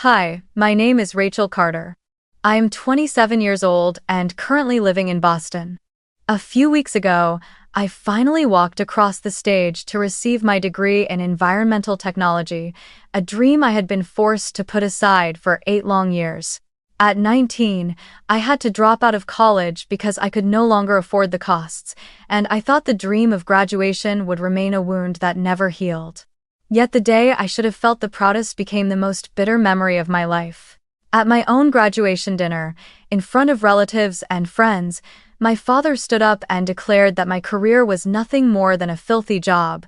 Hi, my name is Rachel Carter. I am 27 years old and currently living in Boston. A few weeks ago, I finally walked across the stage to receive my degree in environmental technology, a dream I had been forced to put aside for 8 long years. At 19, I had to drop out of college because I could no longer afford the costs, and I thought the dream of graduation would remain a wound that never healed. Yet the day I should have felt the proudest became the most bitter memory of my life. At my own graduation dinner, in front of relatives and friends, my father stood up and declared that my career was nothing more than a filthy job,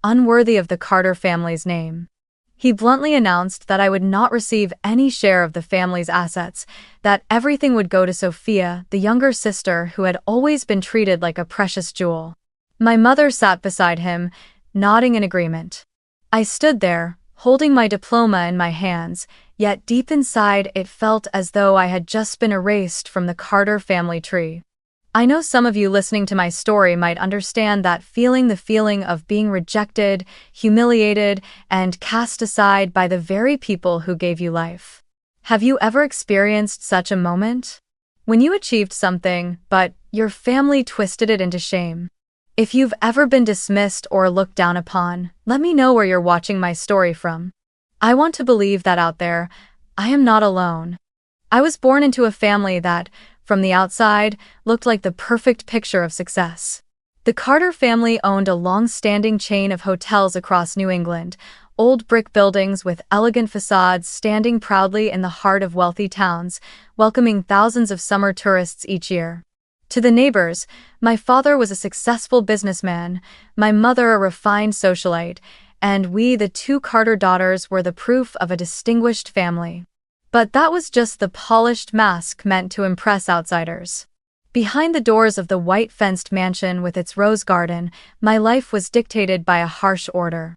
unworthy of the Carter family's name. He bluntly announced that I would not receive any share of the family's assets, that everything would go to Sophia, the younger sister who had always been treated like a precious jewel. My mother sat beside him, nodding in agreement. I stood there, holding my diploma in my hands, yet deep inside it felt as though I had just been erased from the Carter family tree. I know some of you listening to my story might understand that feeling, the feeling of being rejected, humiliated, and cast aside by the very people who gave you life. Have you ever experienced such a moment? When you achieved something, but your family twisted it into shame. If you've ever been dismissed or looked down upon, let me know where you're watching my story from. I want to believe that out there, I am not alone. I was born into a family that, from the outside, looked like the perfect picture of success. The Carter family owned a long-standing chain of hotels across New England, old brick buildings with elegant facades standing proudly in the heart of wealthy towns, welcoming thousands of summer tourists each year. To the neighbors, my father was a successful businessman, my mother a refined socialite, and we, the two Carter daughters, were the proof of a distinguished family. But that was just the polished mask meant to impress outsiders. Behind the doors of the white-fenced mansion with its rose garden, my life was dictated by a harsh order.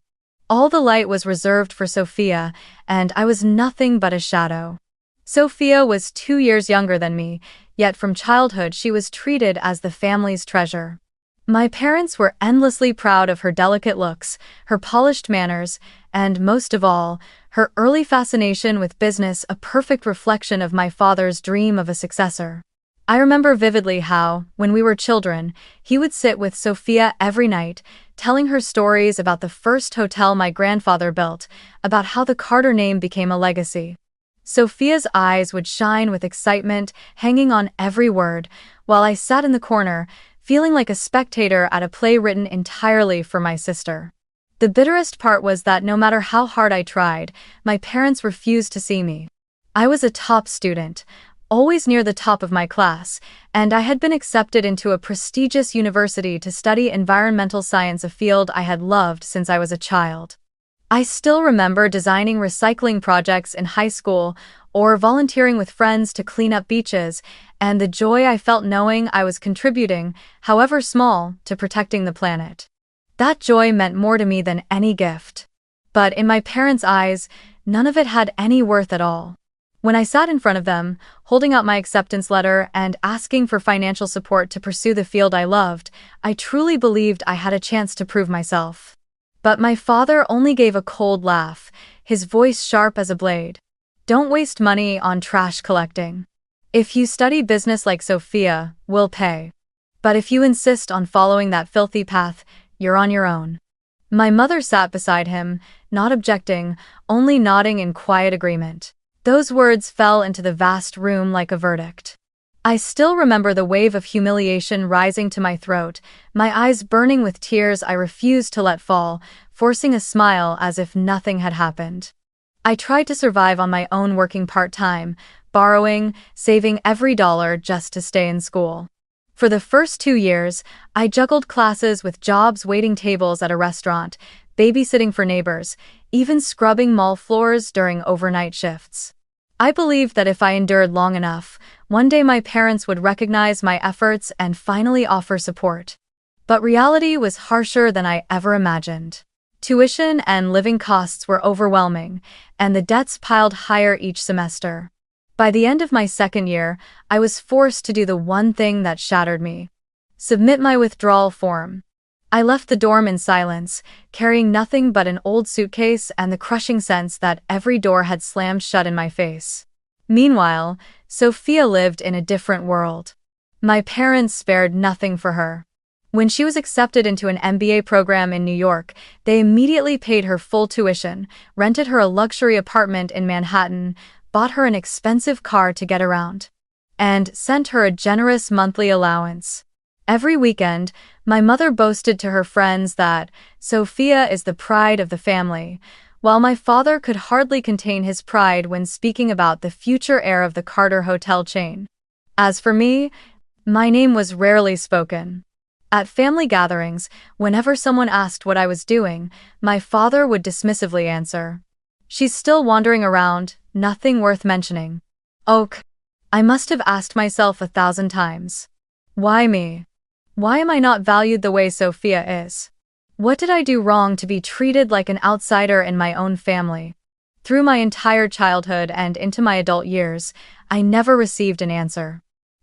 All the light was reserved for Sophia, and I was nothing but a shadow. Sophia was 2 years younger than me, yet from childhood she was treated as the family's treasure. My parents were endlessly proud of her delicate looks, her polished manners, and, most of all, her early fascination with business, a perfect reflection of my father's dream of a successor. I remember vividly how, when we were children, he would sit with Sophia every night, telling her stories about the first hotel my grandfather built, about how the Carter name became a legacy. Sophia's eyes would shine with excitement, hanging on every word, while I sat in the corner, feeling like a spectator at a play written entirely for my sister. The bitterest part was that no matter how hard I tried, my parents refused to see me. I was a top student, always near the top of my class, and I had been accepted into a prestigious university to study environmental science, a field I had loved since I was a child. I still remember designing recycling projects in high school or volunteering with friends to clean up beaches, and the joy I felt knowing I was contributing, however small, to protecting the planet. That joy meant more to me than any gift. But in my parents' eyes, none of it had any worth at all. When I sat in front of them, holding out my acceptance letter and asking for financial support to pursue the field I loved, I truly believed I had a chance to prove myself. But my father only gave a cold laugh, his voice sharp as a blade. Don't waste money on trash collecting. If you study business like Sophia, we'll pay. But if you insist on following that filthy path, you're on your own. My mother sat beside him, not objecting, only nodding in quiet agreement. Those words fell into the vast room like a verdict. I still remember the wave of humiliation rising to my throat, my eyes burning with tears I refused to let fall, forcing a smile as if nothing had happened. I tried to survive on my own, working part-time, borrowing, saving every dollar just to stay in school. For the first 2 years, I juggled classes with jobs, waiting tables at a restaurant, babysitting for neighbors, even scrubbing mall floors during overnight shifts. I believed that if I endured long enough, one day my parents would recognize my efforts and finally offer support. But reality was harsher than I ever imagined. Tuition and living costs were overwhelming, and the debts piled higher each semester. By the end of my second year, I was forced to do the one thing that shattered me: submit my withdrawal form. I left the dorm in silence, carrying nothing but an old suitcase and the crushing sense that every door had slammed shut in my face. Meanwhile, Sophia lived in a different world. My parents spared nothing for her. When she was accepted into an MBA program in New York, they immediately paid her full tuition, rented her a luxury apartment in Manhattan, bought her an expensive car to get around, and sent her a generous monthly allowance. Every weekend, my mother boasted to her friends that Sophia is the pride of the family, while my father could hardly contain his pride when speaking about the future heir of the Carter hotel chain. As for me, my name was rarely spoken. At family gatherings, whenever someone asked what I was doing, my father would dismissively answer, "She's still wandering around, nothing worth mentioning." Och, I must have asked myself 1,000 times. Why me? Why am I not valued the way Sophia is? What did I do wrong to be treated like an outsider in my own family? Through my entire childhood and into my adult years, I never received an answer.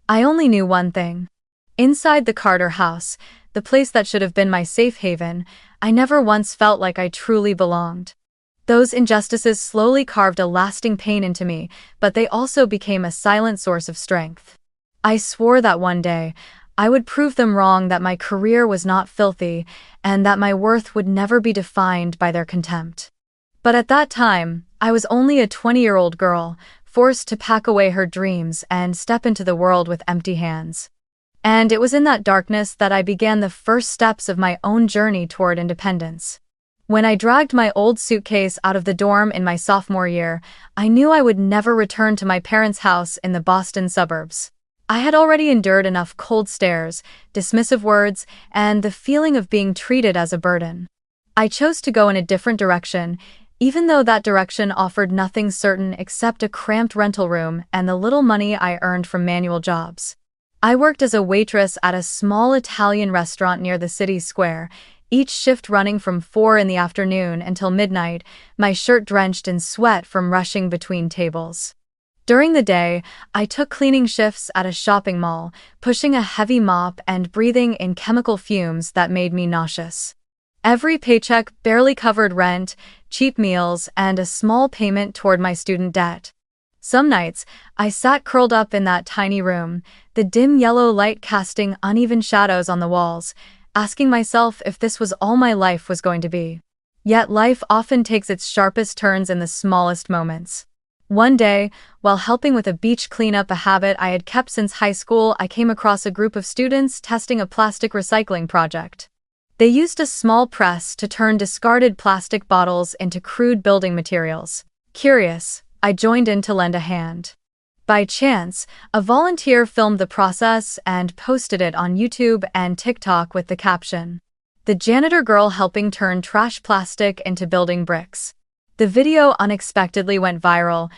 I only knew one thing. Inside the Carter house, the place that should have been my safe haven, I never once felt like I truly belonged. Those injustices slowly carved a lasting pain into me, but they also became a silent source of strength. I swore that one day, I would prove them wrong, that my career was not filthy, and that my worth would never be defined by their contempt. But at that time, I was only a 20-year-old girl, forced to pack away her dreams and step into the world with empty hands. And it was in that darkness that I began the first steps of my own journey toward independence. When I dragged my old suitcase out of the dorm in my sophomore year, I knew I would never return to my parents' house in the Boston suburbs. I had already endured enough cold stares, dismissive words, and the feeling of being treated as a burden. I chose to go in a different direction, even though that direction offered nothing certain except a cramped rental room and the little money I earned from manual jobs. I worked as a waitress at a small Italian restaurant near the city square, each shift running from 4 in the afternoon until midnight, my shirt drenched in sweat from rushing between tables. During the day, I took cleaning shifts at a shopping mall, pushing a heavy mop and breathing in chemical fumes that made me nauseous. Every paycheck barely covered rent, cheap meals, and a small payment toward my student debt. Some nights, I sat curled up in that tiny room, the dim yellow light casting uneven shadows on the walls, asking myself if this was all my life was going to be. Yet life often takes its sharpest turns in the smallest moments. One day, while helping with a beach cleanup, a habit I had kept since high school, I came across a group of students testing a plastic recycling project. They used a small press to turn discarded plastic bottles into crude building materials. Curious, I joined in to lend a hand. By chance, a volunteer filmed the process and posted it on YouTube and TikTok with the caption, "The janitor girl helping turn trash plastic into building bricks." The video unexpectedly went viral,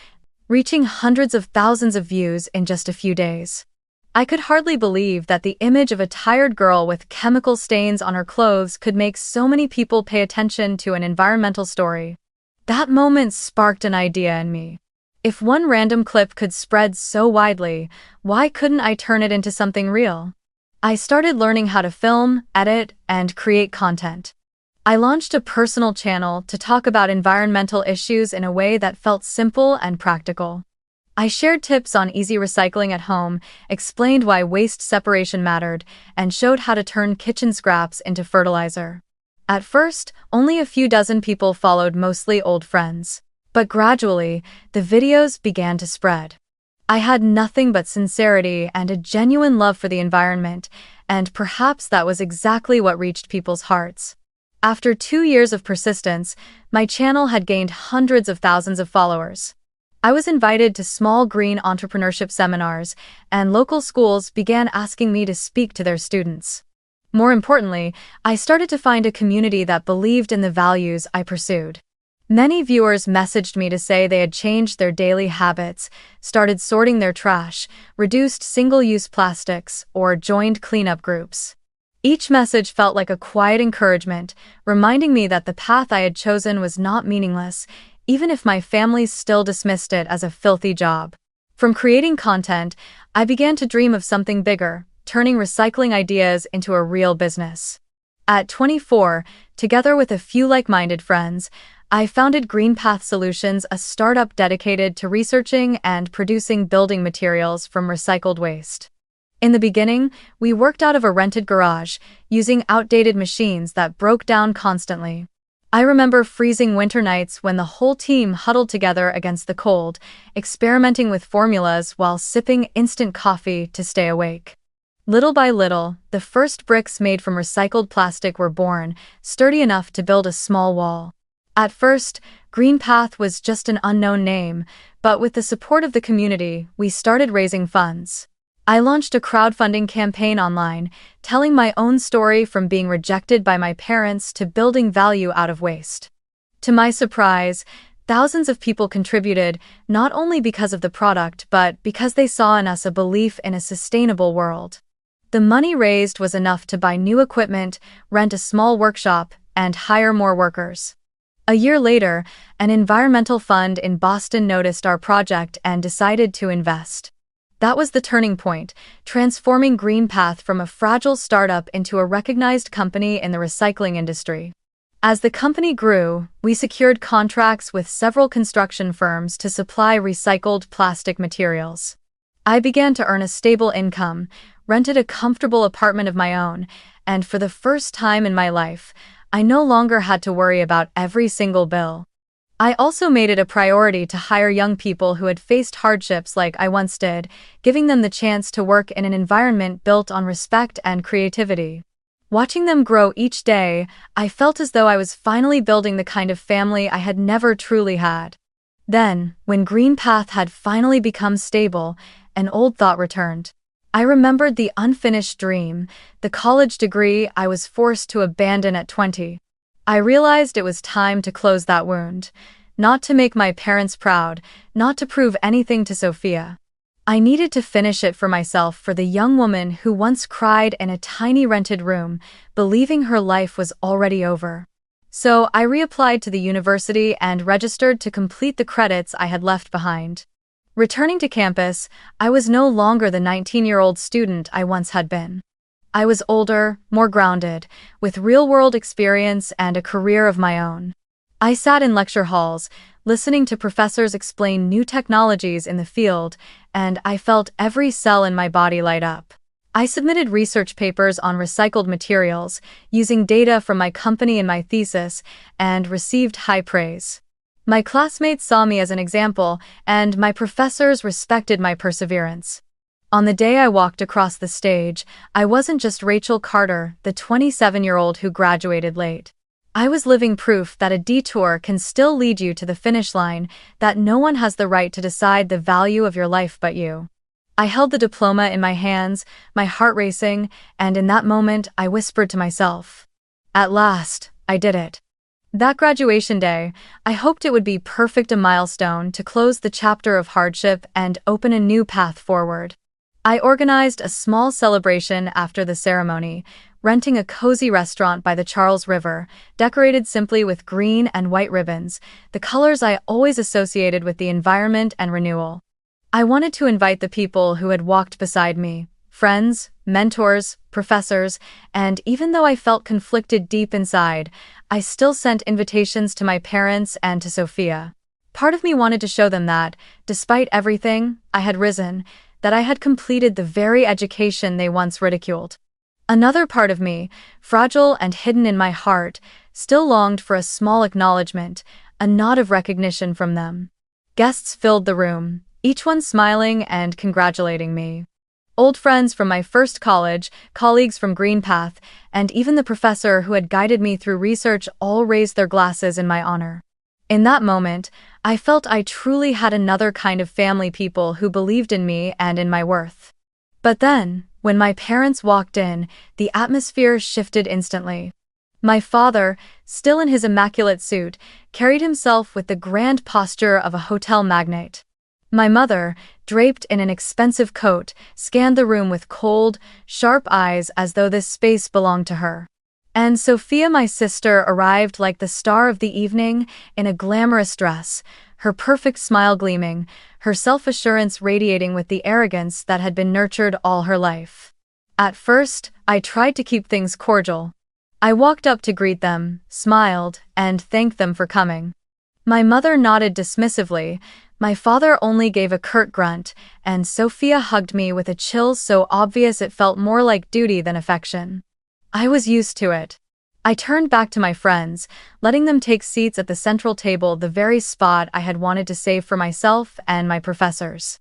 reaching hundreds of thousands of views in just a few days. I could hardly believe that the image of a tired girl with chemical stains on her clothes could make so many people pay attention to an environmental story. That moment sparked an idea in me. If one random clip could spread so widely, why couldn't I turn it into something real? I started learning how to film, edit, and create content. I launched a personal channel to talk about environmental issues in a way that felt simple and practical. I shared tips on easy recycling at home, explained why waste separation mattered, and showed how to turn kitchen scraps into fertilizer. At first, only a few dozen people followed, mostly old friends. But gradually, the videos began to spread. I had nothing but sincerity and a genuine love for the environment, and perhaps that was exactly what reached people's hearts. After 2 years of persistence, my channel had gained hundreds of thousands of followers. I was invited to small green entrepreneurship seminars, and local schools began asking me to speak to their students. More importantly, I started to find a community that believed in the values I pursued. Many viewers messaged me to say they had changed their daily habits, started sorting their trash, reduced single-use plastics, or joined cleanup groups. Each message felt like a quiet encouragement, reminding me that the path I had chosen was not meaningless, even if my family still dismissed it as a filthy job. From creating content, I began to dream of something bigger, turning recycling ideas into a real business. At 24, together with a few like-minded friends, I founded GreenPath Solutions, a startup dedicated to researching and producing building materials from recycled waste. In the beginning, we worked out of a rented garage, using outdated machines that broke down constantly. I remember freezing winter nights when the whole team huddled together against the cold, experimenting with formulas while sipping instant coffee to stay awake. Little by little, the first bricks made from recycled plastic were born, sturdy enough to build a small wall. At first, GreenPath was just an unknown name, but with the support of the community, we started raising funds. I launched a crowdfunding campaign online, telling my own story from being rejected by my parents to building value out of waste. To my surprise, thousands of people contributed, not only because of the product but because they saw in us a belief in a sustainable world. The money raised was enough to buy new equipment, rent a small workshop, and hire more workers. A year later, an environmental fund in Boston noticed our project and decided to invest. That was the turning point, transforming GreenPath from a fragile startup into a recognized company in the recycling industry. As the company grew, we secured contracts with several construction firms to supply recycled plastic materials. I began to earn a stable income, rented a comfortable apartment of my own, and for the first time in my life, I no longer had to worry about every single bill. I also made it a priority to hire young people who had faced hardships like I once did, giving them the chance to work in an environment built on respect and creativity. Watching them grow each day, I felt as though I was finally building the kind of family I had never truly had. Then, when GreenPath had finally become stable, an old thought returned. I remembered the unfinished dream, the college degree I was forced to abandon at 20. I realized it was time to close that wound, not to make my parents proud, not to prove anything to Sophia. I needed to finish it for myself, for the young woman who once cried in a tiny rented room, believing her life was already over. So I reapplied to the university and registered to complete the credits I had left behind. Returning to campus, I was no longer the 19-year-old student I once had been. I was older, more grounded, with real-world experience and a career of my own. I sat in lecture halls, listening to professors explain new technologies in the field, and I felt every cell in my body light up. I submitted research papers on recycled materials, using data from my company in my thesis, and received high praise. My classmates saw me as an example, and my professors respected my perseverance. On the day I walked across the stage, I wasn't just Rachel Carter, the 27-year-old who graduated late. I was living proof that a detour can still lead you to the finish line, that no one has the right to decide the value of your life but you. I held the diploma in my hands, my heart racing, and in that moment I whispered to myself, "At last, I did it." That graduation day, I hoped it would be perfect, a milestone to close the chapter of hardship and open a new path forward. I organized a small celebration after the ceremony, renting a cozy restaurant by the Charles River, decorated simply with green and white ribbons, the colors I always associated with the environment and renewal. I wanted to invite the people who had walked beside me, friends, mentors, professors, and even though I felt conflicted deep inside, I still sent invitations to my parents and to Sophia. Part of me wanted to show them that, despite everything, I had risen, that I had completed the very education they once ridiculed. Another part of me, fragile and hidden in my heart, still longed for a small acknowledgement, a nod of recognition from them. Guests filled the room, each one smiling and congratulating me. Old friends from my first college, colleagues from GreenPath, and even the professor who had guided me through research all raised their glasses in my honor. In that moment, I felt I truly had another kind of family, people who believed in me and in my worth. But then, when my parents walked in, the atmosphere shifted instantly. My father, still in his immaculate suit, carried himself with the grand posture of a hotel magnate. My mother, draped in an expensive coat, scanned the room with cold, sharp eyes as though this space belonged to her. And Sophia, my sister, arrived like the star of the evening, in a glamorous dress, her perfect smile gleaming, her self-assurance radiating with the arrogance that had been nurtured all her life. At first, I tried to keep things cordial. I walked up to greet them, smiled, and thanked them for coming. My mother nodded dismissively, my father only gave a curt grunt, and Sophia hugged me with a chill so obvious it felt more like duty than affection. I was used to it. I turned back to my friends, letting them take seats at the central table, the very spot I had wanted to save for myself and my professors.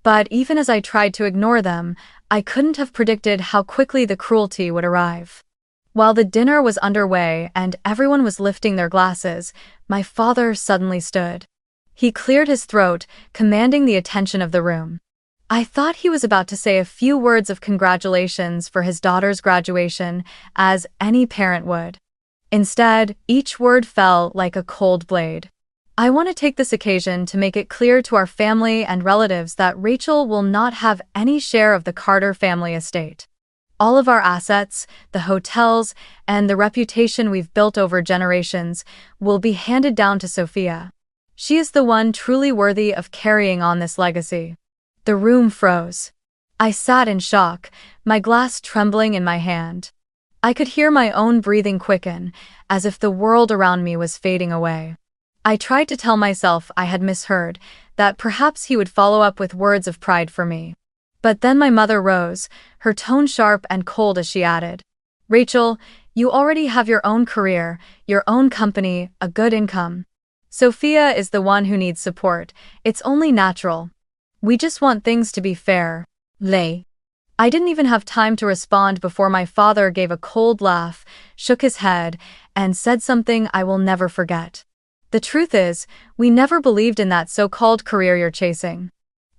But even as I tried to ignore them, I couldn't have predicted how quickly the cruelty would arrive. While the dinner was underway and everyone was lifting their glasses, my father suddenly stood. He cleared his throat, commanding the attention of the room. I thought he was about to say a few words of congratulations for his daughter's graduation, as any parent would. Instead, each word fell like a cold blade. I want to take this occasion to make it clear to our family and relatives that Rachel will not have any share of the Carter family estate. All of our assets, the hotels, and the reputation we've built over generations will be handed down to Sophia. She is the one truly worthy of carrying on this legacy. The room froze. I sat in shock, my glass trembling in my hand. I could hear my own breathing quicken, as if the world around me was fading away. I tried to tell myself I had misheard, that perhaps he would follow up with words of pride for me. But then my mother rose, her tone sharp and cold as she added, "Rachel, you already have your own career, your own company, a good income. Sophia is the one who needs support. It's only natural. We just want things to be fair." I didn't even have time to respond before my father gave a cold laugh, shook his head, and said something I will never forget. "The truth is, we never believed in that so-called career you're chasing.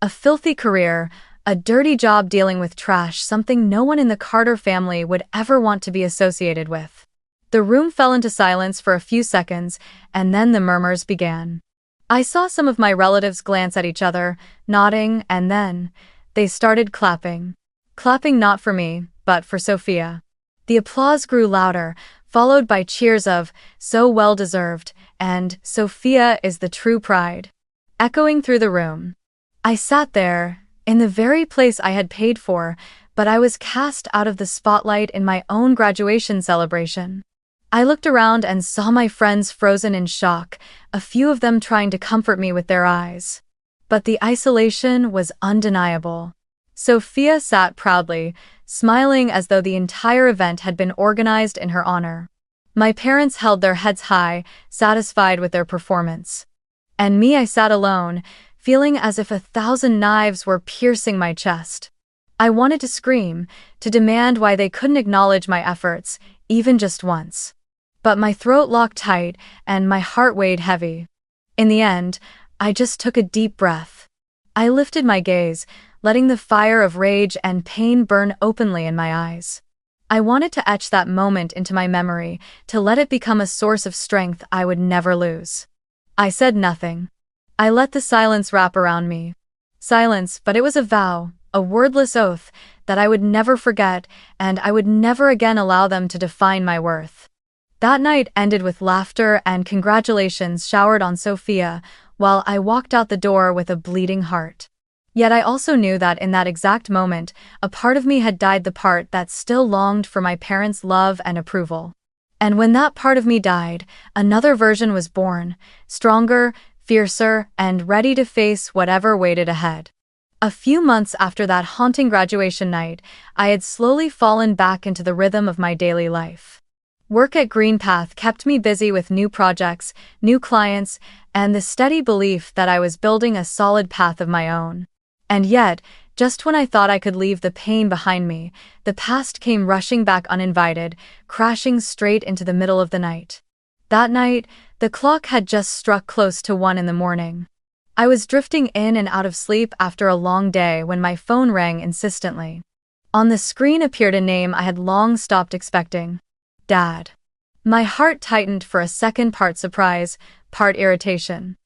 A filthy career, a dirty job dealing with trash, something no one in the Carter family would ever want to be associated with." The room fell into silence for a few seconds, and then the murmurs began. I saw some of my relatives glance at each other, nodding, and then they started clapping. Clapping not for me, but for Sophia. The applause grew louder, followed by cheers of, "So well deserved," and "Sophia is the true pride," echoing through the room. I sat there, in the very place I had paid for, but I was cast out of the spotlight in my own graduation celebration. I looked around and saw my friends frozen in shock, a few of them trying to comfort me with their eyes. But the isolation was undeniable. Sophia sat proudly, smiling as though the entire event had been organized in her honor. My parents held their heads high, satisfied with their performance. And me, I sat alone, feeling as if 1,000 knives were piercing my chest. I wanted to scream, to demand why they couldn't acknowledge my efforts, even just once. But my throat locked tight, and my heart weighed heavy. In the end, I just took a deep breath. I lifted my gaze, letting the fire of rage and pain burn openly in my eyes. I wanted to etch that moment into my memory, to let it become a source of strength I would never lose. I said nothing. I let the silence wrap around me. Silence, but it was a vow, a wordless oath, that I would never forget, and I would never again allow them to define my worth. That night ended with laughter and congratulations showered on Sophia, while I walked out the door with a bleeding heart. Yet I also knew that in that exact moment, a part of me had died, the part that still longed for my parents' love and approval. And when that part of me died, another version was born, stronger, fiercer, and ready to face whatever waited ahead. A few months after that haunting graduation night, I had slowly fallen back into the rhythm of my daily life. Work at Greenpath kept me busy with new projects, new clients, and the steady belief that I was building a solid path of my own. And yet, just when I thought I could leave the pain behind me, the past came rushing back uninvited, crashing straight into the middle of the night. That night, the clock had just struck close to 1 in the morning. I was drifting in and out of sleep after a long day when my phone rang insistently. On the screen appeared a name I had long stopped expecting. Dad. My heart tightened for a second, part surprise, part irritation.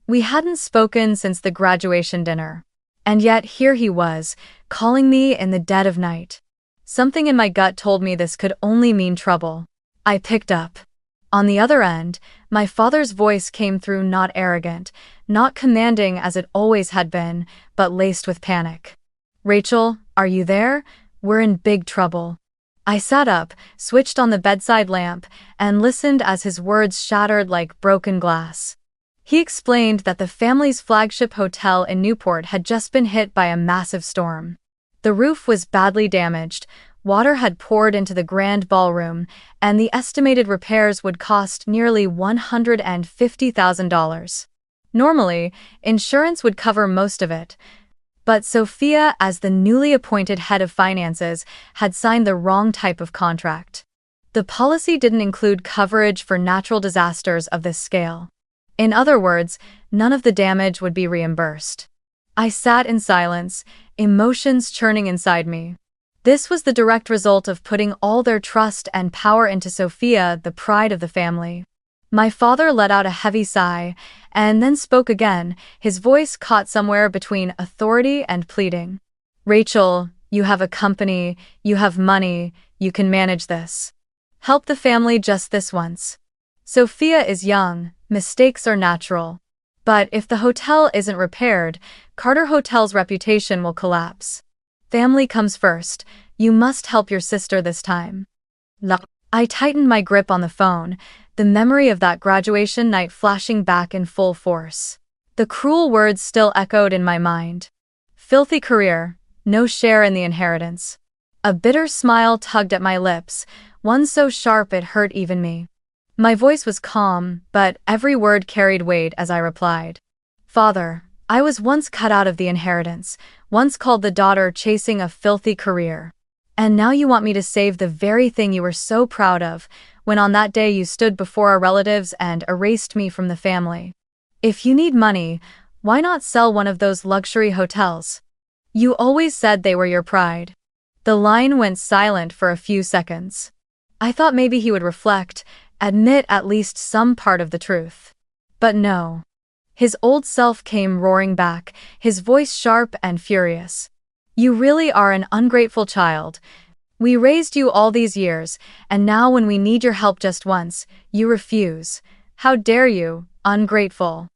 We hadn't spoken since the graduation dinner. And yet here he was, calling me in the dead of night. Something in my gut told me this could only mean trouble. I picked up. On the other end, my father's voice came through, not arrogant, not commanding as it always had been, but laced with panic. "Rachel, are you there? We're in big trouble." I sat up, switched on the bedside lamp, and listened as his words shattered like broken glass. He explained that the family's flagship hotel in Newport had just been hit by a massive storm. The roof was badly damaged, water had poured into the grand ballroom, and the estimated repairs would cost nearly $150,000. Normally, insurance would cover most of it, but Sophia, as the newly appointed head of finances, had signed the wrong type of contract. The policy didn't include coverage for natural disasters of this scale. In other words, none of the damage would be reimbursed. I sat in silence, emotions churning inside me. This was the direct result of putting all their trust and power into Sophia, the pride of the family. My father let out a heavy sigh, and then spoke again, his voice caught somewhere between authority and pleading. "Rachel, you have a company, you have money, you can manage this. Help the family just this once. Sophia is young, mistakes are natural. But if the hotel isn't repaired, Carter Hotel's reputation will collapse. Family comes first, you must help your sister this time." I tightened my grip on the phone, the memory of that graduation night flashing back in full force. The cruel words still echoed in my mind. Filthy career, no share in the inheritance. A bitter smile tugged at my lips, one so sharp it hurt even me. My voice was calm, but every word carried weight as I replied. "Father, I was once cut out of the inheritance, once called the daughter chasing a filthy career. And now you want me to save the very thing you were so proud of, when on that day you stood before our relatives and erased me from the family. If you need money, why not sell one of those luxury hotels? You always said they were your pride." The line went silent for a few seconds. I thought maybe he would reflect, admit at least some part of the truth. But no. His old self came roaring back, his voice sharp and furious. "You really are an ungrateful child. We raised you all these years, and now when we need your help just once, you refuse. How dare you, ungrateful."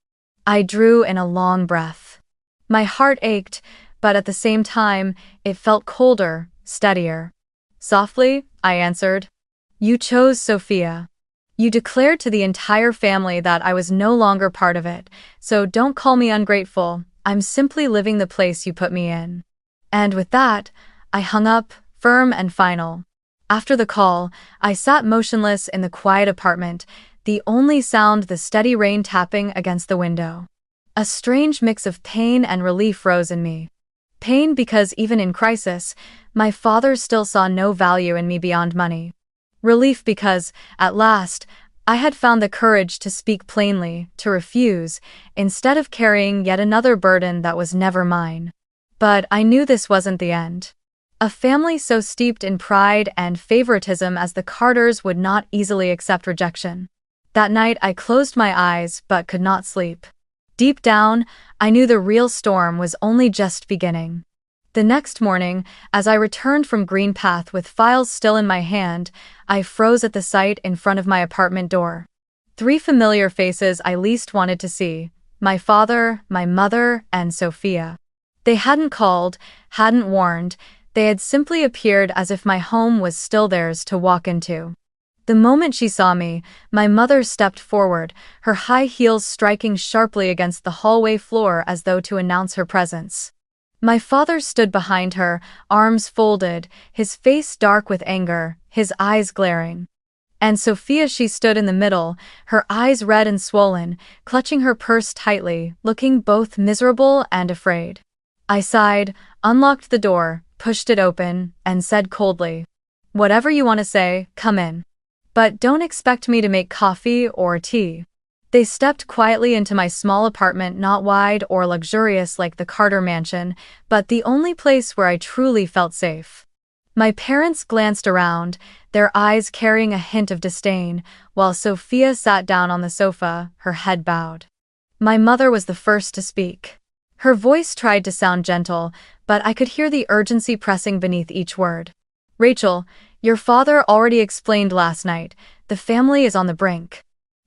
I drew in a long breath. My heart ached, but at the same time, it felt colder, steadier. Softly, I answered. "You chose Sophia. You declared to the entire family that I was no longer part of it, so don't call me ungrateful. I'm simply living the place you put me in." And with that, I hung up, firm and final. After the call, I sat motionless in the quiet apartment, the only sound the steady rain tapping against the window. A strange mix of pain and relief rose in me. Pain because even in crisis, my father still saw no value in me beyond money. Relief because, at last, I had found the courage to speak plainly, to refuse, instead of carrying yet another burden that was never mine. But I knew this wasn't the end. A family so steeped in pride and favoritism as the Carters would not easily accept rejection. That night I closed my eyes but could not sleep. Deep down, I knew the real storm was only just beginning. The next morning, as I returned from Green Path with files still in my hand, I froze at the sight in front of my apartment door. 3 familiar faces I least wanted to see: my father, my mother, and Sophia. They hadn't called, hadn't warned, they had simply appeared as if my home was still theirs to walk into. The moment she saw me, my mother stepped forward, her high heels striking sharply against the hallway floor as though to announce her presence. My father stood behind her, arms folded, his face dark with anger, his eyes glaring. And Sophia, she stood in the middle, her eyes red and swollen, clutching her purse tightly, looking both miserable and afraid. I sighed, unlocked the door, pushed it open, and said coldly, "Whatever you want to say, come in. But don't expect me to make coffee or tea." They stepped quietly into my small apartment, not wide or luxurious like the Carter mansion, but the only place where I truly felt safe. My parents glanced around, their eyes carrying a hint of disdain, while Sophia sat down on the sofa, her head bowed. My mother was the first to speak. Her voice tried to sound gentle, but I could hear the urgency pressing beneath each word. "Rachel, your father already explained last night, the family is on the brink.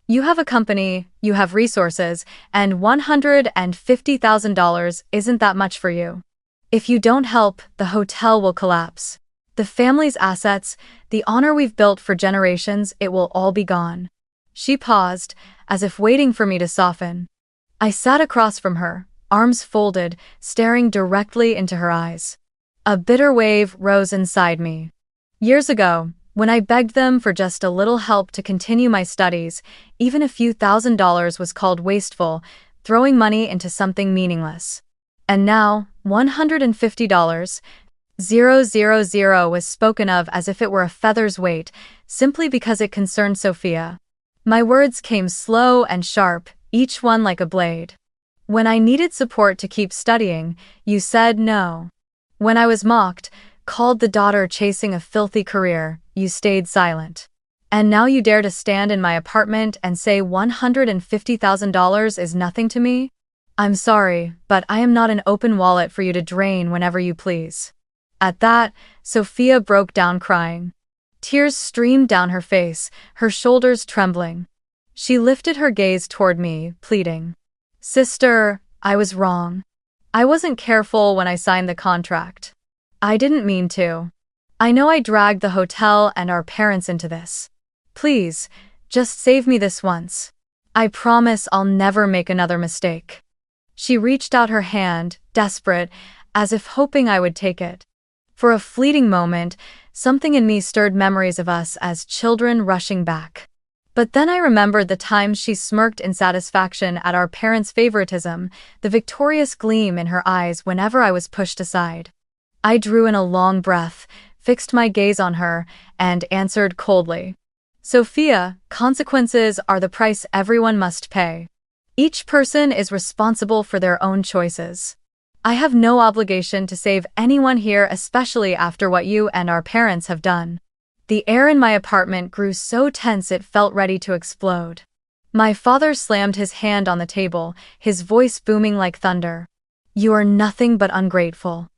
You have a company, you have resources, and $150,000 isn't that much for you. If you don't help, the hotel will collapse. The family's assets, the honor we've built for generations, it will all be gone. She paused, as if waiting for me to soften. I sat across from her, arms folded, staring directly into her eyes. A bitter wave rose inside me. Years ago, when I begged them for just a little help to continue my studies, even a few $1,000s was called wasteful, throwing money into something meaningless. And now, $150, 000 was spoken of as if it were a feather's weight, simply because it concerned Sophia. My words came slow and sharp, each one like a blade. When I needed support to keep studying, you said no. When I was mocked, called the daughter chasing a filthy career, you stayed silent. And now you dare to stand in my apartment and say $150,000 is nothing to me? I'm sorry, but I am not an open wallet for you to drain whenever you please. At that, Sophia broke down crying. Tears streamed down her face, her shoulders trembling. She lifted her gaze toward me, pleading. Sister, I was wrong. I wasn't careful when I signed the contract. I didn't mean to. I know I dragged the hotel and our parents into this. Please, just save me this once. I promise I'll never make another mistake. She reached out her hand, desperate, as if hoping I would take it. For a fleeting moment, something in me stirred memories of us as children rushing back. But then I remembered the times she smirked in satisfaction at our parents' favoritism, the victorious gleam in her eyes whenever I was pushed aside. I drew in a long breath, fixed my gaze on her, and answered coldly. Sophia, consequences are the price everyone must pay. Each person is responsible for their own choices. I have no obligation to save anyone here, especially after what you and our parents have done. The air in my apartment grew so tense it felt ready to explode. My father slammed his hand on the table, his voice booming like thunder. You are nothing but ungrateful.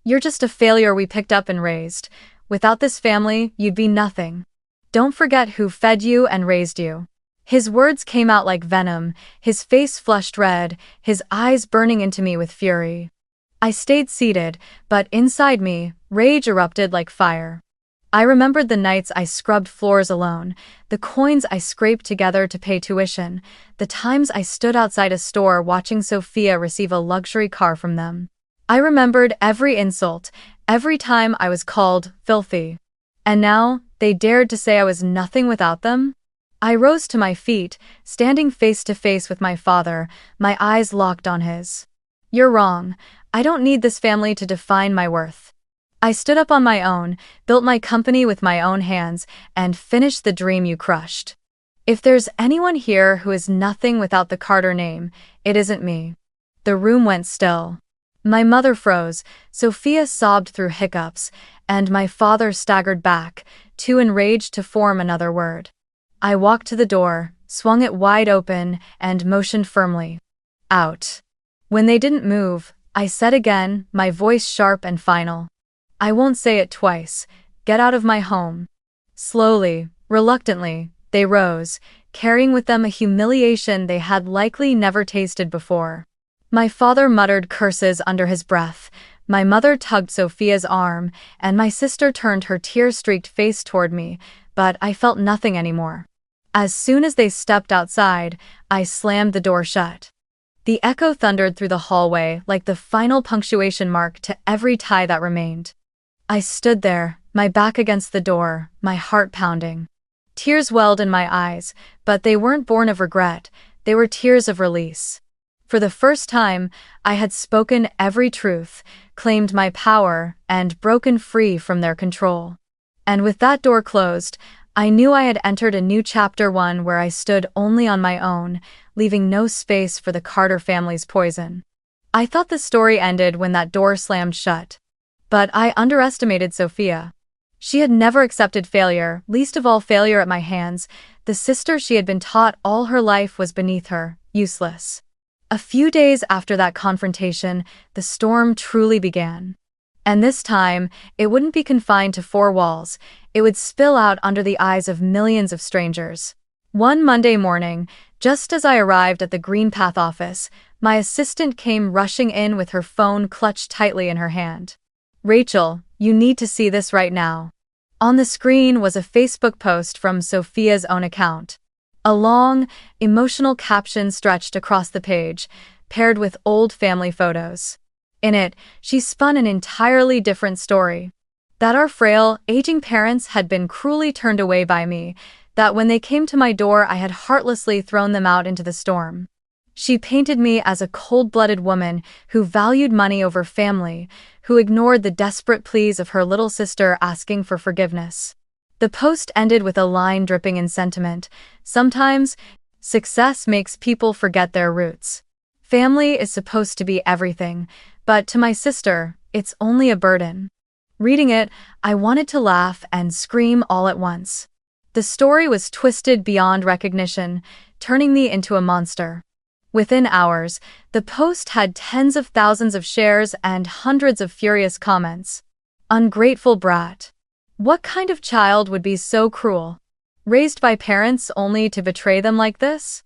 You're just a failure we picked up and raised. Without this family, you'd be nothing. Don't forget who fed you and raised you. His words came out like venom, his face flushed red, his eyes burning into me with fury. I stayed seated, but inside me, rage erupted like fire. I remembered the nights I scrubbed floors alone, the coins I scraped together to pay tuition, the times I stood outside a store watching Sophia receive a luxury car from them. I remembered every insult, every time I was called filthy. And now, they dared to say I was nothing without them? I rose to my feet, standing face to face with my father, my eyes locked on his. You're wrong. I don't need this family to define my worth. I stood up on my own, built my company with my own hands, and finished the dream you crushed. If there's anyone here who is nothing without the Carter name, it isn't me. The room went still. My mother froze, Sophia sobbed through hiccups, and my father staggered back, too enraged to form another word. I walked to the door, swung it wide open, and motioned firmly. Out. When they didn't move, I said again, my voice sharp and final. I won't say it twice. Get out of my home. Slowly, reluctantly, they rose, carrying with them a humiliation they had likely never tasted before. My father muttered curses under his breath, my mother tugged Sophia's arm, and my sister turned her tear-streaked face toward me, but I felt nothing anymore. As soon as they stepped outside, I slammed the door shut. The echo thundered through the hallway like the final punctuation mark to every tie that remained. I stood there, my back against the door, my heart pounding. Tears welled in my eyes, but they weren't born of regret, they were tears of release. For the first time, I had spoken every truth, claimed my power, and broken free from their control. And with that door closed, I knew I had entered a new chapter, one where I stood only on my own, leaving no space for the Carter family's poison. I thought the story ended when that door slammed shut. But I underestimated Sophia. She had never accepted failure, least of all failure at my hands. The sister she had been taught all her life was beneath her, useless. A few days after that confrontation, the storm truly began. And this time, it wouldn't be confined to four walls, it would spill out under the eyes of millions of strangers. One Monday morning, just as I arrived at the Greenpath office, my assistant came rushing in with her phone clutched tightly in her hand. Rachel, you need to see this right now. On the screen was a Facebook post from Sophia's own account. A long, emotional caption stretched across the page, paired with old family photos. In it, she spun an entirely different story. That our frail, aging parents had been cruelly turned away by me, that when they came to my door I had heartlessly thrown them out into the storm. She painted me as a cold-blooded woman who valued money over family, who ignored the desperate pleas of her little sister asking for forgiveness. The post ended with a line dripping in sentiment. Sometimes, success makes people forget their roots. Family is supposed to be everything, but to my sister, it's only a burden. Reading it, I wanted to laugh and scream all at once. The story was twisted beyond recognition, turning me into a monster. Within hours, the post had tens of thousands of shares and hundreds of furious comments. Ungrateful brat. What kind of child would be so cruel? Raised by parents only to betray them like this?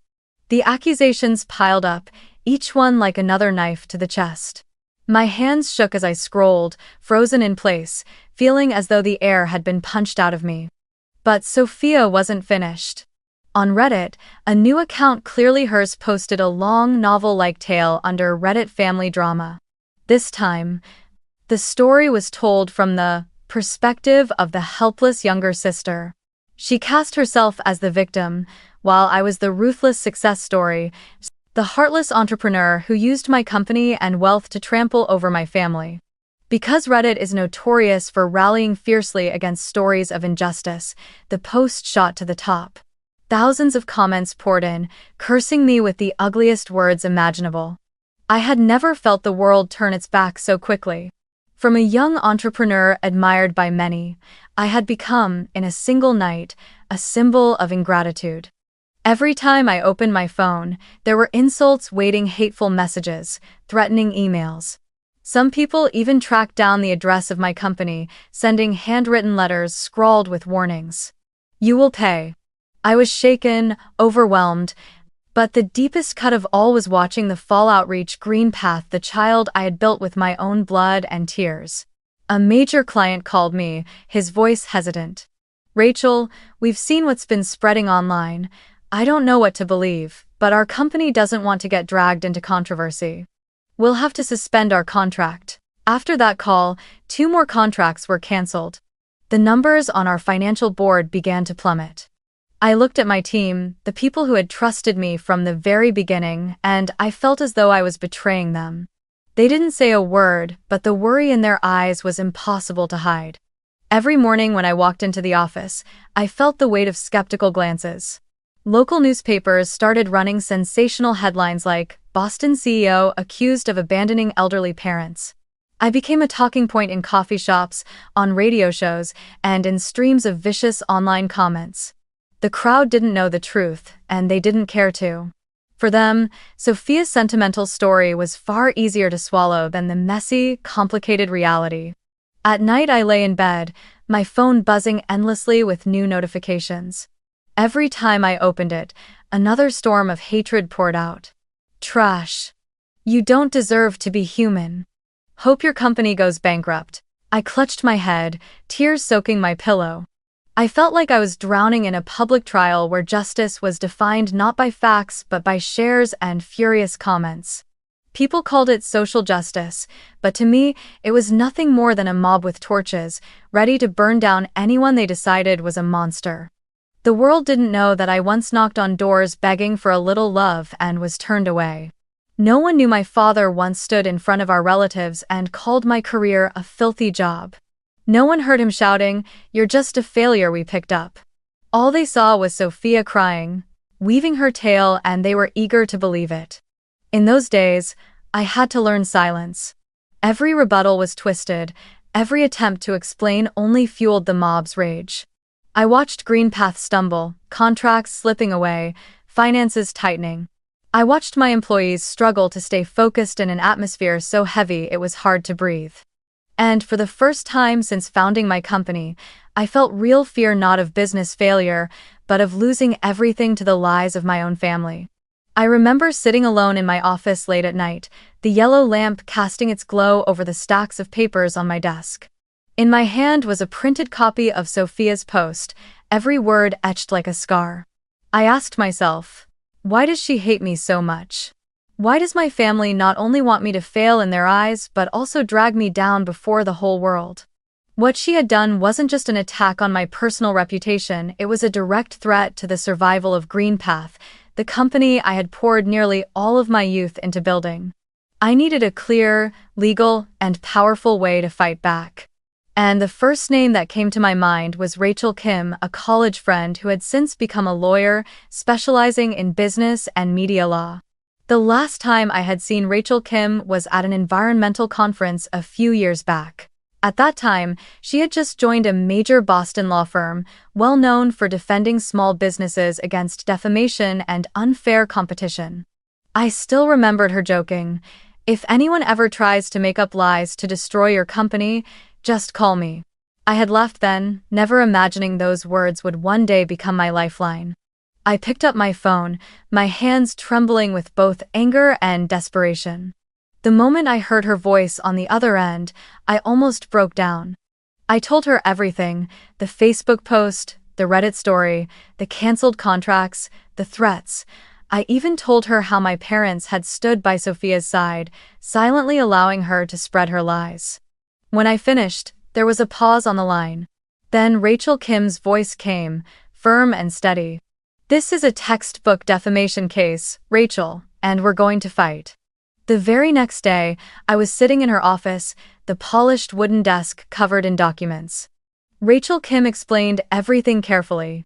The accusations piled up, each one like another knife to the chest. My hands shook as I scrolled, frozen in place, feeling as though the air had been punched out of me. But Sophia wasn't finished. On Reddit, a new account clearly hers posted a long novel-like tale under Reddit family drama. This time, the story was told from the perspective of the helpless younger sister. She cast herself as the victim, while I was the ruthless success story, the heartless entrepreneur who used my company and wealth to trample over my family. Because Reddit is notorious for rallying fiercely against stories of injustice, the post shot to the top. Thousands of comments poured in, cursing me with the ugliest words imaginable. I had never felt the world turn its back so quickly. From a young entrepreneur admired by many, I had become, in a single night, a symbol of ingratitude. Every time I opened my phone, there were insults waiting, hateful messages, threatening emails. Some people even tracked down the address of my company, sending handwritten letters scrawled with warnings. You will pay. I was shaken, overwhelmed, but the deepest cut of all was watching the fallout reach Green Path, the child I had built with my own blood and tears. A major client called me, his voice hesitant. Rachel, we've seen what's been spreading online. I don't know what to believe, but our company doesn't want to get dragged into controversy. We'll have to suspend our contract. After that call, 2 more contracts were canceled. The numbers on our financial board began to plummet. I looked at my team, the people who had trusted me from the very beginning, and I felt as though I was betraying them. They didn't say a word, but the worry in their eyes was impossible to hide. Every morning when I walked into the office, I felt the weight of skeptical glances. Local newspapers started running sensational headlines like, Boston CEO accused of abandoning elderly parents. I became a talking point in coffee shops, on radio shows, and in streams of vicious online comments. The crowd didn't know the truth, and they didn't care to. For them, Sophia's sentimental story was far easier to swallow than the messy, complicated reality. At night I lay in bed, my phone buzzing endlessly with new notifications. Every time I opened it, another storm of hatred poured out. Trash. You don't deserve to be human. Hope your company goes bankrupt. I clutched my head, tears soaking my pillow. I felt like I was drowning in a public trial where justice was defined not by facts but by shares and furious comments. People called it social justice, but to me, it was nothing more than a mob with torches, ready to burn down anyone they decided was a monster. The world didn't know that I once knocked on doors begging for a little love and was turned away. No one knew my father once stood in front of our relatives and called my career a filthy job. No one heard him shouting, "You're just a failure we picked up." All they saw was Sophia crying, weaving her tale, and they were eager to believe it. In those days, I had to learn silence. Every rebuttal was twisted, every attempt to explain only fueled the mob's rage. I watched Green Path stumble, contracts slipping away, finances tightening. I watched my employees struggle to stay focused in an atmosphere so heavy it was hard to breathe. And for the first time since founding my company, I felt real fear, not of business failure, but of losing everything to the lies of my own family. I remember sitting alone in my office late at night, the yellow lamp casting its glow over the stacks of papers on my desk. In my hand was a printed copy of Sophia's post, every word etched like a scar. I asked myself, why does she hate me so much? Why does my family not only want me to fail in their eyes but also drag me down before the whole world? What she had done wasn't just an attack on my personal reputation, it was a direct threat to the survival of GreenPath, the company I had poured nearly all of my youth into building. I needed a clear, legal, and powerful way to fight back. And the first name that came to my mind was Rachel Kim, a college friend who had since become a lawyer, specializing in business and media law. The last time I had seen Rachel Kim was at an environmental conference a few years back. At that time, she had just joined a major Boston law firm, well known for defending small businesses against defamation and unfair competition. I still remembered her joking, "If anyone ever tries to make up lies to destroy your company, just call me." I had laughed then, never imagining those words would one day become my lifeline. I picked up my phone, my hands trembling with both anger and desperation. The moment I heard her voice on the other end, I almost broke down. I told her everything: the Facebook post, the Reddit story, the canceled contracts, the threats. I even told her how my parents had stood by Sophia's side, silently allowing her to spread her lies. When I finished, there was a pause on the line. Then Rachel Kim's voice came, firm and steady. "This is a textbook defamation case, Rachel, and we're going to fight." The very next day, I was sitting in her office, the polished wooden desk covered in documents. Rachel Kim explained everything carefully.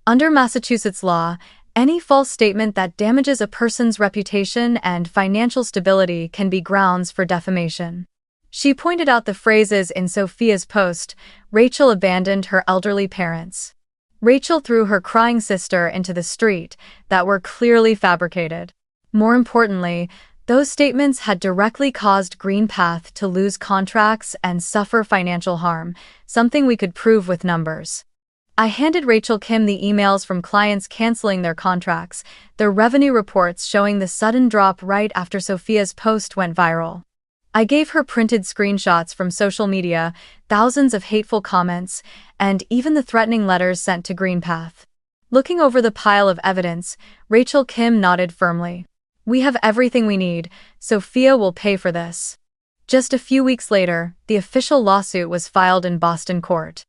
Under Massachusetts law, any false statement that damages a person's reputation and financial stability can be grounds for defamation. She pointed out the phrases in Sophia's post: "Rachel abandoned her elderly parents. Rachel threw her crying sister into the street," that were clearly fabricated. More importantly, those statements had directly caused GreenPath to lose contracts and suffer financial harm, something we could prove with numbers. I handed Rachel Kim the emails from clients canceling their contracts, their revenue reports showing the sudden drop right after Sophia's post went viral. I gave her printed screenshots from social media, thousands of hateful comments, and even the threatening letters sent to GreenPath. Looking over the pile of evidence, Rachel Kim nodded firmly. "We have everything we need. Sophia will pay for this." Just a few weeks later, the official lawsuit was filed in Boston court.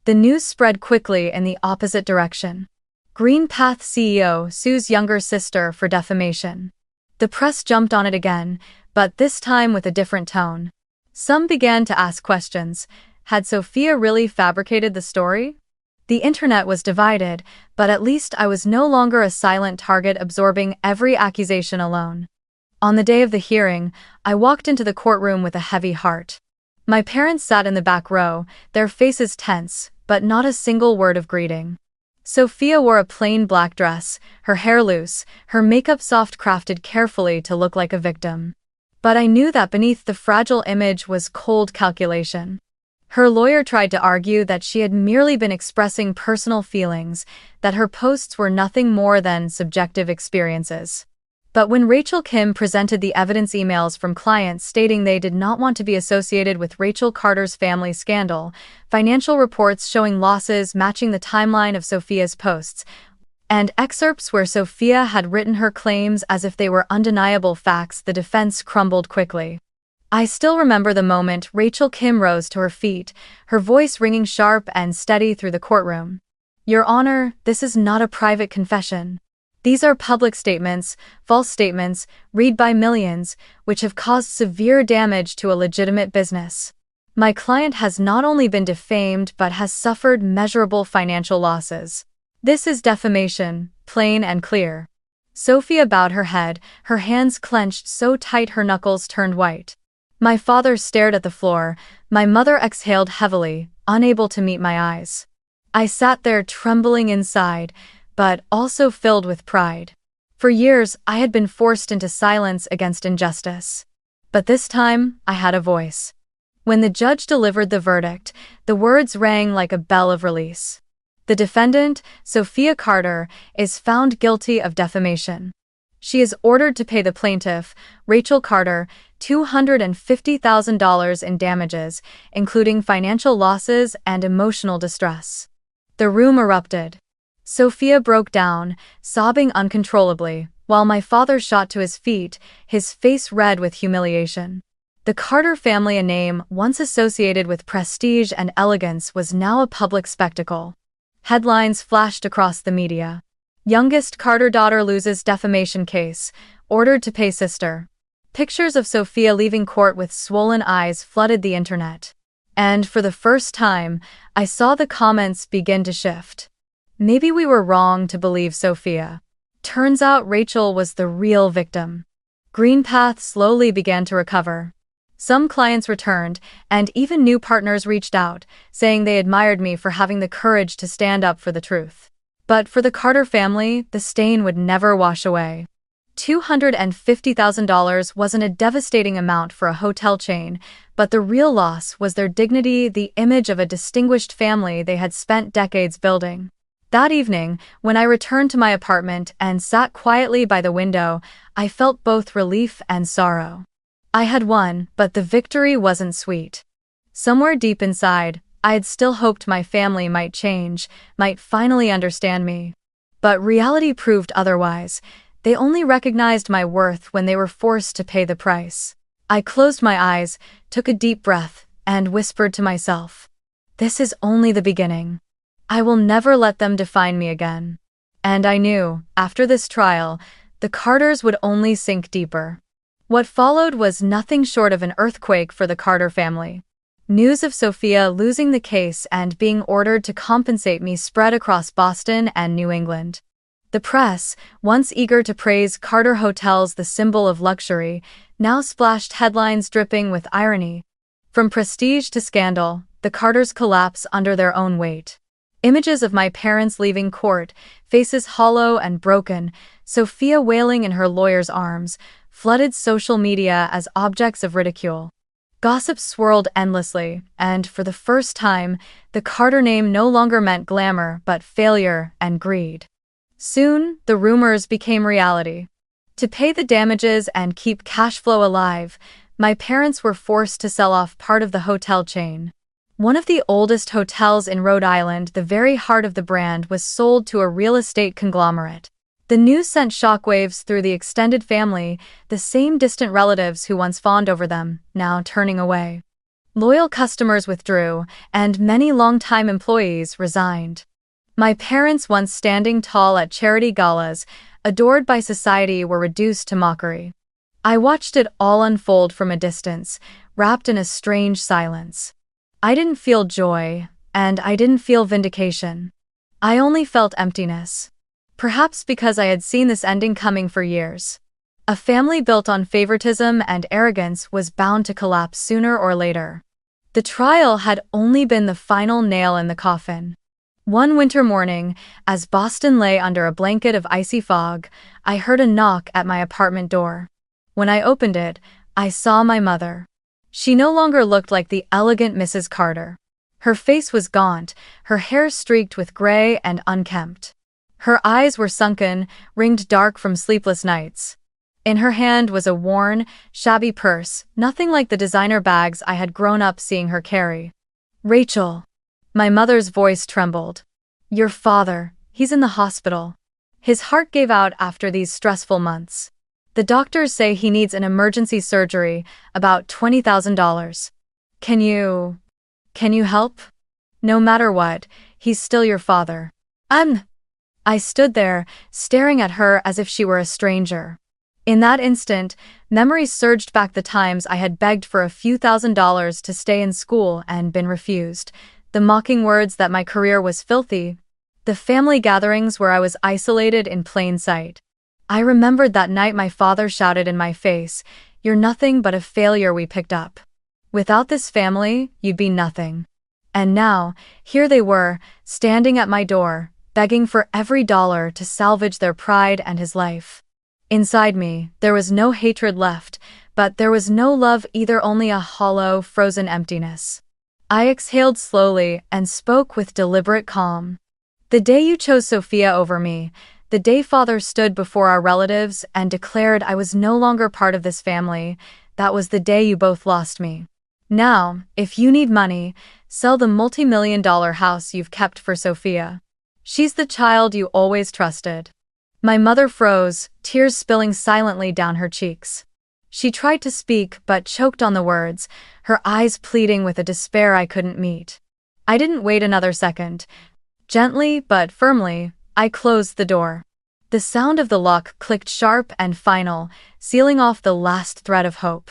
The news spread quickly in the opposite direction. GreenPath CEO sues younger sister for defamation. The press jumped on it again, but this time with a different tone. Some began to ask questions. Had Sophia really fabricated the story? The internet was divided, but at least I was no longer a silent target absorbing every accusation alone. On the day of the hearing, I walked into the courtroom with a heavy heart. My parents sat in the back row, their faces tense, but not a single word of greeting. Sophia wore a plain black dress, her hair loose, her makeup soft-crafted carefully to look like a victim. But I knew that beneath the fragile image was cold calculation. Her lawyer tried to argue that she had merely been expressing personal feelings, that her posts were nothing more than subjective experiences. But when Rachel Kim presented the evidence emails from clients stating they did not want to be associated with Rachel Carter's family scandal, financial reports showing losses matching the timeline of Sophia's posts, and excerpts where Sophia had written her claims as if they were undeniable facts, the defense crumbled quickly. I still remember the moment Rachel Kim rose to her feet, her voice ringing sharp and steady through the courtroom. "Your Honor, this is not a private confession. These are public statements, false statements, read by millions, which have caused severe damage to a legitimate business. My client has not only been defamed but has suffered measurable financial losses. This is defamation, plain and clear." Sophia bowed her head, her hands clenched so tight her knuckles turned white. My father stared at the floor, my mother exhaled heavily, unable to meet my eyes. I sat there trembling inside, but also filled with pride. For years, I had been forced into silence against injustice. But this time, I had a voice. When the judge delivered the verdict, the words rang like a bell of release. The defendant, Sophia Carter, is found guilty of defamation. She is ordered to pay the plaintiff, Rachel Carter, $250,000 in damages, including financial losses and emotional distress. The room erupted. Sophia broke down, sobbing uncontrollably, while my father shot to his feet, his face red with humiliation. The Carter family, a name once associated with prestige and elegance, was now a public spectacle. Headlines flashed across the media. Youngest Carter daughter loses defamation case, ordered to pay sister. Pictures of Sophia leaving court with swollen eyes flooded the internet. And for the first time, I saw the comments begin to shift. Maybe we were wrong to believe Sophia. Turns out Rachel was the real victim. Greenpath slowly began to recover. Some clients returned, and even new partners reached out, saying they admired me for having the courage to stand up for the truth. But for the Carter family, the stain would never wash away. $250,000 wasn't a devastating amount for a hotel chain, but the real loss was their dignity, the image of a distinguished family they had spent decades building. That evening, when I returned to my apartment and sat quietly by the window, I felt both relief and sorrow. I had won, but the victory wasn't sweet. Somewhere deep inside, I had still hoped my family might change, might finally understand me. But reality proved otherwise. They only recognized my worth when they were forced to pay the price. I closed my eyes, took a deep breath, and whispered to myself, "This is only the beginning. I will never let them define me again." And I knew, after this trial, the Carters would only sink deeper. What followed was nothing short of an earthquake for the Carter family. News of Sophia losing the case and being ordered to compensate me spread across Boston and New England. The press, once eager to praise Carter hotels, the symbol of luxury, now splashed headlines dripping with irony. From prestige to scandal, the Carters collapse under their own weight. Images of my parents leaving court, faces hollow and broken, Sophia wailing in her lawyer's arms, flooded social media as objects of ridicule. Gossip swirled endlessly, and for the first time, the Carter name no longer meant glamour but failure and greed. Soon, the rumors became reality. To pay the damages and keep cash flow alive, my parents were forced to sell off part of the hotel chain. One of the oldest hotels in Rhode Island, the very heart of the brand, was sold to a real estate conglomerate. The news sent shockwaves through the extended family, the same distant relatives who once fawned over them, now turning away. Loyal customers withdrew, and many longtime employees resigned. My parents, once standing tall at charity galas, adored by society, were reduced to mockery. I watched it all unfold from a distance, wrapped in a strange silence. I didn't feel joy, and I didn't feel vindication. I only felt emptiness. Perhaps because I had seen this ending coming for years. A family built on favoritism and arrogance was bound to collapse sooner or later. The trial had only been the final nail in the coffin. One winter morning, as Boston lay under a blanket of icy fog, I heard a knock at my apartment door. When I opened it, I saw my mother. She no longer looked like the elegant Mrs. Carter. Her face was gaunt, her hair streaked with gray and unkempt. Her eyes were sunken, ringed dark from sleepless nights. In her hand was a worn, shabby purse, nothing like the designer bags I had grown up seeing her carry. "Rachel." My mother's voice trembled. "Your father, he's in the hospital. His heart gave out after these stressful months. The doctors say he needs an emergency surgery, about $20,000. Can you help? No matter what, he's still your father." I stood there, staring at her as if she were a stranger. In that instant, memories surged back, the times I had begged for a few $1,000s to stay in school and been refused, the mocking words that my career was filthy, the family gatherings where I was isolated in plain sight. I remembered that night my father shouted in my face, "You're nothing but a failure we picked up. Without this family, you'd be nothing." And now, here they were, standing at my door, begging for every dollar to salvage their pride and his life. Inside me, there was no hatred left, but there was no love either, only a hollow, frozen emptiness. I exhaled slowly and spoke with deliberate calm. "The day you chose Sophia over me, The day father stood before our relatives and declared I was no longer part of this family, that was the day you both lost me. Now, if you need money, sell the multi-million-dollar house you've kept for Sophia. She's the child you always trusted. My mother froze, tears spilling silently down her cheeks. She tried to speak but choked on the words, her eyes pleading with a despair I couldn't meet. I didn't wait another second. Gently but firmly, I closed the door. The sound of the lock clicked sharp and final, sealing off the last thread of hope.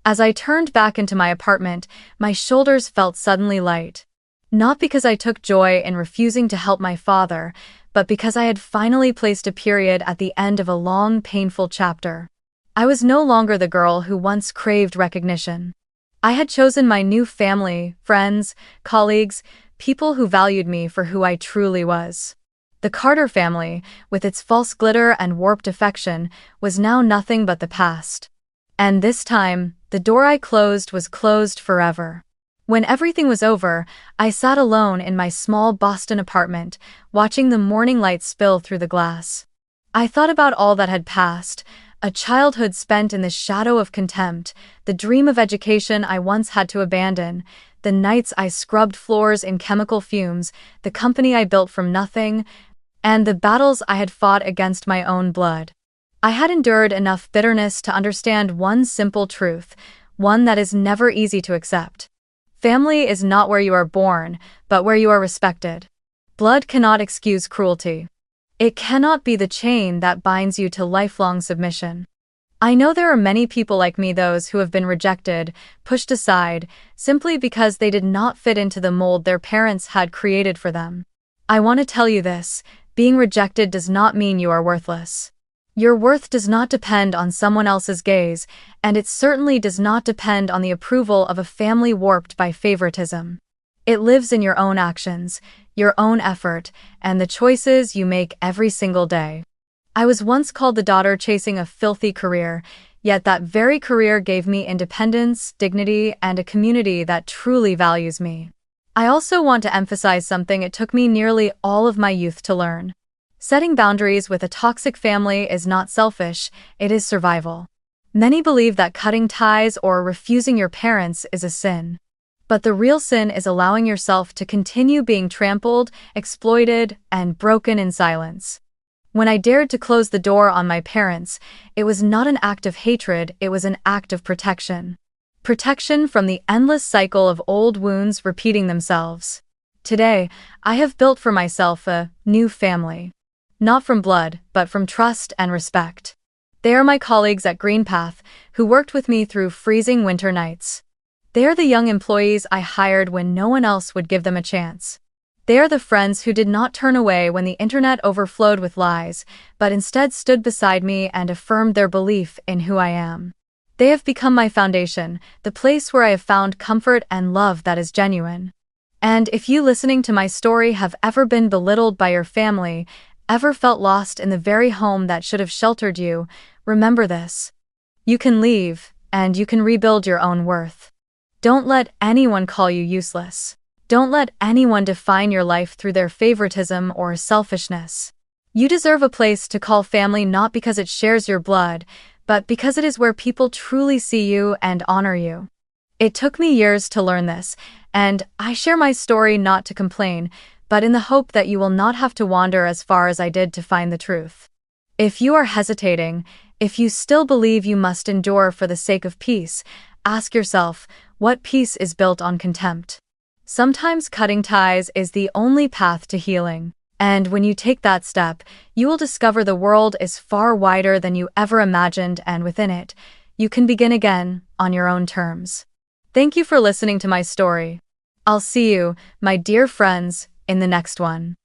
As I turned back into my apartment, my shoulders felt suddenly light. Not because I took joy in refusing to help my father, but because I had finally placed a period at the end of a long, painful chapter. I was no longer the girl who once craved recognition. I had chosen my new family, friends, colleagues, people who valued me for who I truly was. The Carter family, with its false glitter and warped affection, was now nothing but the past. And this time, the door I closed was closed forever. When everything was over, I sat alone in my small Boston apartment, watching the morning light spill through the glass. I thought about all that had passed, a childhood spent in the shadow of contempt, the dream of education I once had to abandon, the nights I scrubbed floors in chemical fumes, the company I built from nothing, and the battles I had fought against my own blood. I had endured enough bitterness to understand one simple truth, one that is never easy to accept. Family is not where you are born, but where you are respected. Blood cannot excuse cruelty. It cannot be the chain that binds you to lifelong submission. I know there are many people like me, those who have been rejected, pushed aside, simply because they did not fit into the mold their parents had created for them. I want to tell you this, being rejected does not mean you are worthless. Your worth does not depend on someone else's gaze, and it certainly does not depend on the approval of a family warped by favoritism. It lives in your own actions, your own effort, and the choices you make every single day. I was once called the daughter chasing a filthy career, yet that very career gave me independence, dignity, and a community that truly values me. I also want to emphasize something it took me nearly all of my youth to learn. Setting boundaries with a toxic family is not selfish, it is survival. Many believe that cutting ties or refusing your parents is a sin. But the real sin is allowing yourself to continue being trampled, exploited, and broken in silence. When I dared to close the door on my parents, it was not an act of hatred, it was an act of protection. Protection from the endless cycle of old wounds repeating themselves. Today, I have built for myself a new family. Not from blood, but from trust and respect. They are my colleagues at GreenPath, who worked with me through freezing winter nights. They are the young employees I hired when no one else would give them a chance. They are the friends who did not turn away when the internet overflowed with lies, but instead stood beside me and affirmed their belief in who I am. They have become my foundation, the place where I have found comfort and love that is genuine. And if you listening to my story have ever been belittled by your family, ever felt lost in the very home that should have sheltered you, remember this. You can leave, and you can rebuild your own worth. Don't let anyone call you useless. Don't let anyone define your life through their favoritism or selfishness. You deserve a place to call family, not because it shares your blood, but because it is where people truly see you and honor you. It took me years to learn this, and I share my story not to complain, but in the hope that you will not have to wander as far as I did to find the truth. If you are hesitating, if you still believe you must endure for the sake of peace, ask yourself, what peace is built on contempt? Sometimes cutting ties is the only path to healing, and when you take that step, you will discover the world is far wider than you ever imagined, and within it, you can begin again, on your own terms. Thank you for listening to my story. I'll see you, my dear friends, in the next one.